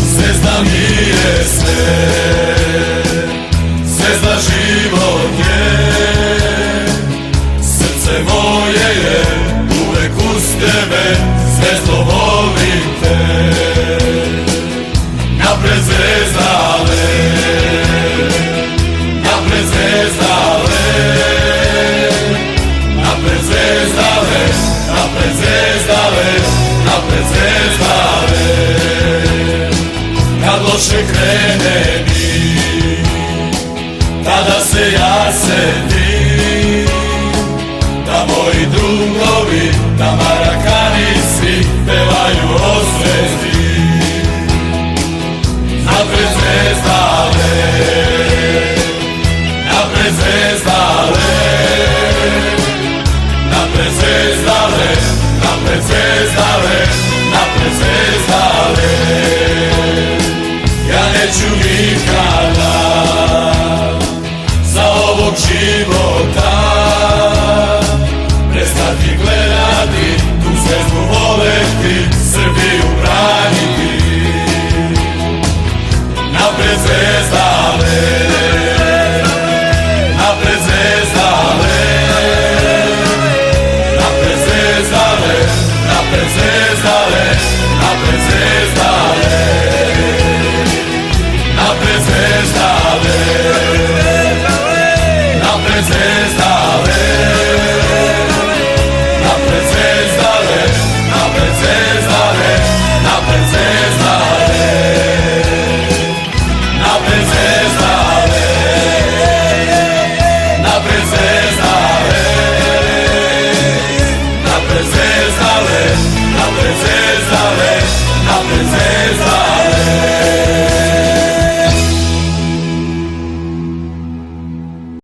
Zvezda mi je sve, zvezda život je, srce moje je uvek uz tebe, zvezdo volim te. Napred zvezdale, napred zvezdale, napred zvezdale, napred zvezdale, napred zvezdale. Kad loše krene mi, tada se ja setim da moji drugovi, da marakani svi pevaju o zvezdi. Napred zvezdale, napred zvezdale, napred zvezdale, napred zvezdale, napred zvezdale. Ja neću nikada za ovog života prestati gledati, tu zvezdu voleti, Srbiju braniti. Napred zvezdale, napred zvezdale, napred zvezdale, napred zvezdale, napred zvezdale, napred zvezdale, napred zvezdale.